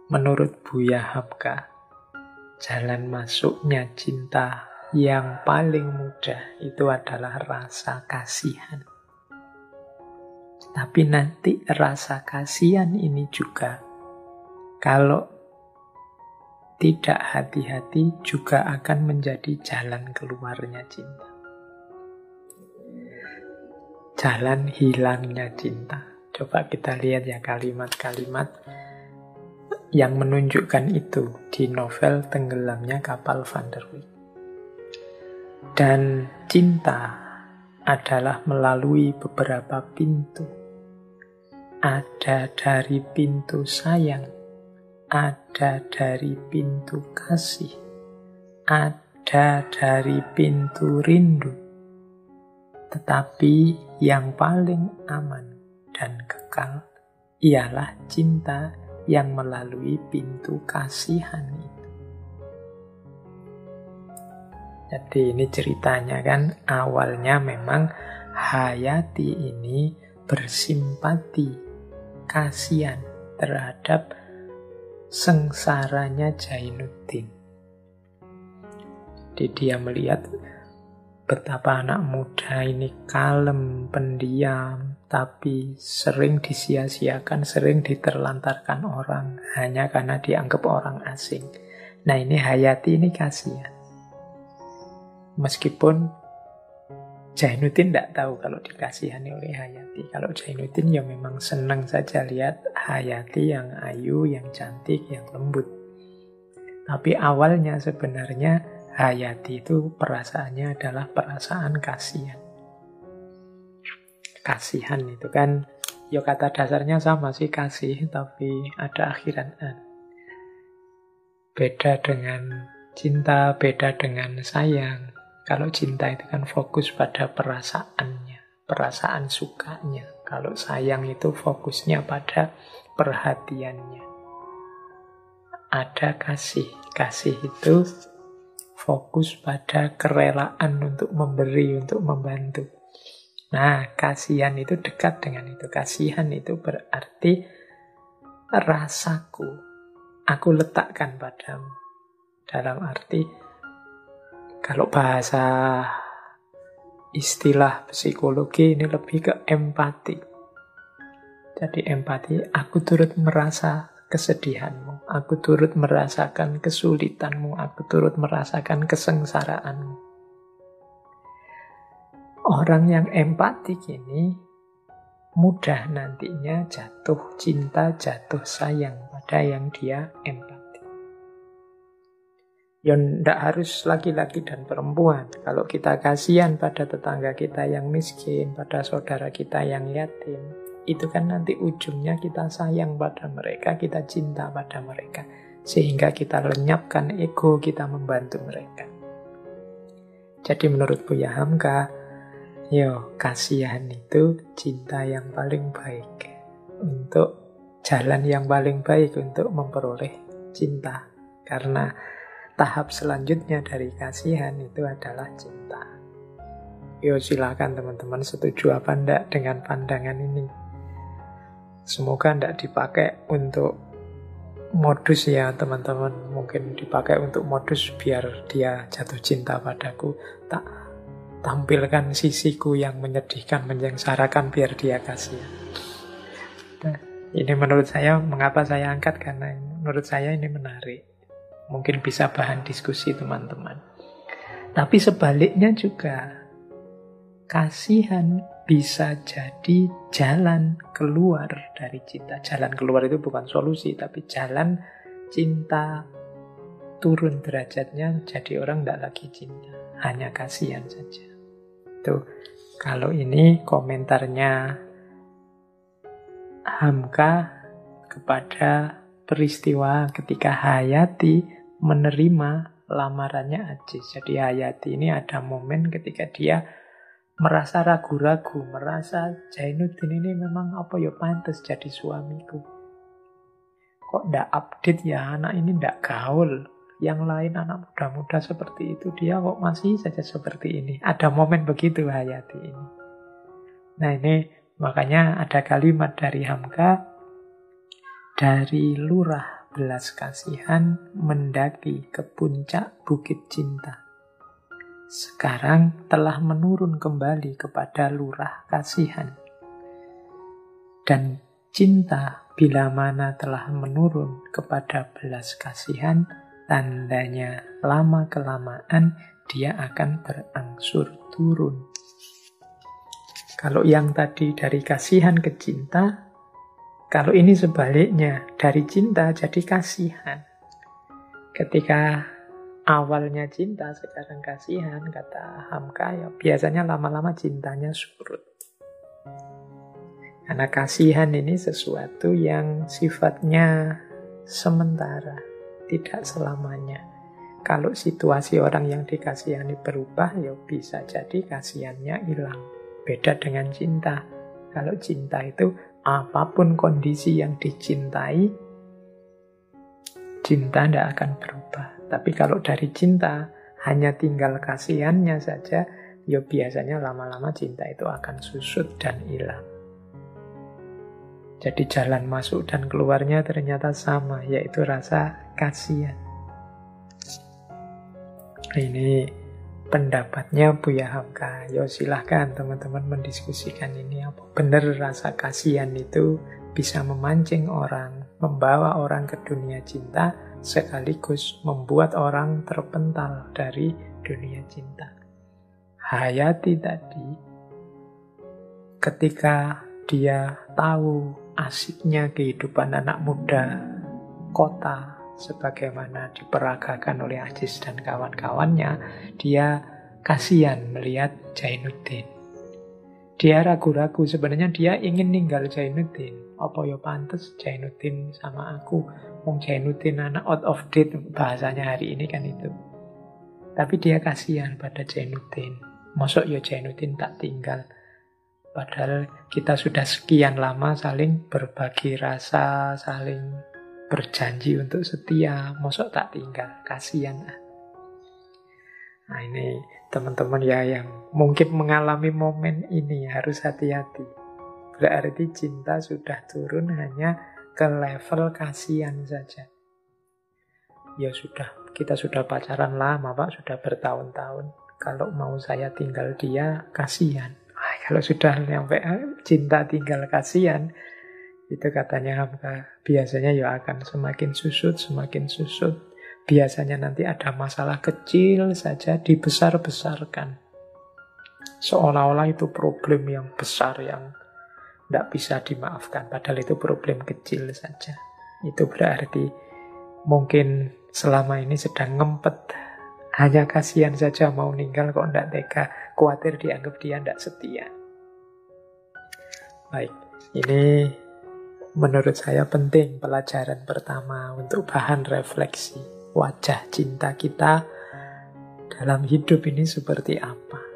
menurut Buya Hamka, jalan masuknya cinta yang paling mudah itu adalah rasa kasihan. Tapi nanti rasa kasihan ini juga, kalau tidak hati-hati, juga akan menjadi jalan keluarnya cinta. Jalan hilangnya cinta. Coba kita lihat ya kalimat-kalimat yang menunjukkan itu di novel Tenggelamnya Kapal Van der Wijk. Dan cinta adalah melalui beberapa pintu. Ada dari pintu sayang, ada dari pintu kasih, ada dari pintu rindu. Tetapi yang paling aman dan kekal ialah cinta yang melalui pintu kasihan itu. Jadi ini ceritanya kan, awalnya memang Hayati ini bersimpati, kasihan terhadap sengsaranya Jainuddin. Jadi dia melihat betapa anak muda ini kalem, pendiam, tapi sering disia-siakan, sering diterlantarkan orang hanya karena dianggap orang asing. Nah ini Hayati ini kasihan. Meskipun Jainuddin tidak tahu kalau dikasihani oleh Hayati. Kalau Jainuddin ya memang senang saja lihat Hayati yang ayu, yang cantik, yang lembut. Tapi awalnya sebenarnya Hayati itu perasaannya adalah perasaan kasihan. Kasihan itu kan, ya kata dasarnya sama sih, kasih, tapi ada akhiran an. Beda dengan cinta, beda dengan sayang. Kalau cinta itu kan fokus pada perasaannya, perasaan sukanya. Kalau sayang itu fokusnya pada perhatiannya. Ada kasih. Kasih itu fokus pada kerelaan untuk memberi, untuk membantu. Nah, kasihan itu dekat dengan itu. Kasihan itu berarti rasaku, aku letakkan padamu. Dalam arti, kalau bahasa istilah psikologi ini lebih ke empati. Jadi empati, aku turut merasa kesedihanmu, aku turut merasakan kesulitanmu, aku turut merasakan kesengsaraanmu. Orang yang empatik ini mudah nantinya jatuh cinta, jatuh sayang pada yang dia empati. Ya tidak harus laki-laki dan perempuan. Kalau kita kasihan pada tetangga kita yang miskin, pada saudara kita yang yatim, itu kan nanti ujungnya kita sayang pada mereka, kita cinta pada mereka. Sehingga kita lenyapkan ego, kita membantu mereka. Jadi menurut Buya Hamka, kasihan itu cinta yang paling baik. Untuk jalan yang paling baik untuk memperoleh cinta. Karena tahap selanjutnya dari kasihan itu adalah cinta. Silakan teman-teman setuju apa enggak dengan pandangan ini. Semoga enggak dipakai untuk modus ya teman-teman. Mungkin dipakai untuk modus biar dia jatuh cinta padaku. Tak tampilkan sisiku yang menyedihkan, menyengsarakan biar dia kasihan. Nah, ini menurut saya, mengapa saya angkat, karena menurut saya ini menarik. Mungkin bisa bahan diskusi teman-teman. Tapi sebaliknya juga, kasihan bisa jadi jalan keluar dari cinta. Jalan keluar itu bukan solusi, tapi jalan cinta turun derajatnya, jadi orang tidak lagi cinta, hanya kasihan saja. Itu kalau ini komentarnya Hamka kepada peristiwa ketika Hayati menerima lamarannya Aziz. Jadi Hayati ini ada momen ketika dia merasa ragu-ragu, merasa Jainuddin ini memang pantas jadi suamiku. Kok ndak update ya, anak ini ndak gaul. Yang lain anak muda-muda seperti itu, dia kok masih saja seperti ini. Ada momen begitu Hayati ini. Nah ini makanya ada kalimat dari Hamka, dari lurah belas kasihan mendaki ke puncak bukit cinta. Sekarang telah menurun kembali kepada lurah kasihan. Dan cinta bila mana telah menurun kepada belas kasihan, tandanya lama-kelamaan dia akan berangsur turun. Kalau yang tadi dari kasihan ke cinta, kalau ini sebaliknya, dari cinta jadi kasihan. Ketika awalnya cinta, sekarang kasihan, kata Hamka, ya biasanya lama-lama cintanya surut. Karena kasihan ini sesuatu yang sifatnya sementara, tidak selamanya. Kalau situasi orang yang dikasihani berubah, ya bisa jadi kasihannya hilang. Beda dengan cinta. Kalau cinta itu apapun kondisi yang dicintai, cinta tidak akan berubah. Tapi kalau dari cinta hanya tinggal kasihannya saja, ya biasanya lama-lama cinta itu akan susut dan hilang. Jadi jalan masuk dan keluarnya ternyata sama, yaitu rasa kasihan. Ini pendapatnya Buya Hamka. Yo silahkan teman-teman mendiskusikan ini. Apa benar rasa kasihan itu bisa memancing orang, membawa orang ke dunia cinta, sekaligus membuat orang terpental dari dunia cinta. Hayati tadi, ketika dia tahu asiknya kehidupan anak muda kota, sebagaimana diperagakan oleh Ajis dan kawan-kawannya, dia kasihan melihat Jainuddin. Dia ragu-ragu, sebenarnya dia ingin ninggal Jainuddin. Apa ya pantes Jainuddin sama aku? Wong Jainuddin anak out of date, bahasanya hari ini kan itu. Tapi dia kasihan pada Jainuddin. Mosok ya Jainuddin tak tinggal. Padahal kita sudah sekian lama saling berbagi rasa, saling berjanji untuk setia, mosok tak tinggal, kasihan. Nah ini teman-teman ya yang mungkin mengalami momen ini harus hati-hati. Berarti cinta sudah turun hanya ke level kasihan saja. Ya sudah, kita sudah pacaran lama Pak, sudah bertahun-tahun. Kalau mau saya tinggal dia, kasihan. Kalau sudah sampai cinta tinggal kasihan, itu katanya Hamka, biasanya ya akan semakin susut. Biasanya nanti ada masalah kecil saja dibesar-besarkan. Seolah-olah itu problem yang besar yang tidak bisa dimaafkan. Padahal itu problem kecil saja. Itu berarti mungkin selama ini sedang ngempet. Hanya kasihan saja mau ninggal kok tidak tega. Khawatir dianggap dia tidak setia. Baik, ini menurut saya penting pelajaran pertama untuk bahan refleksi. Wajah cinta kita dalam hidup ini seperti apa?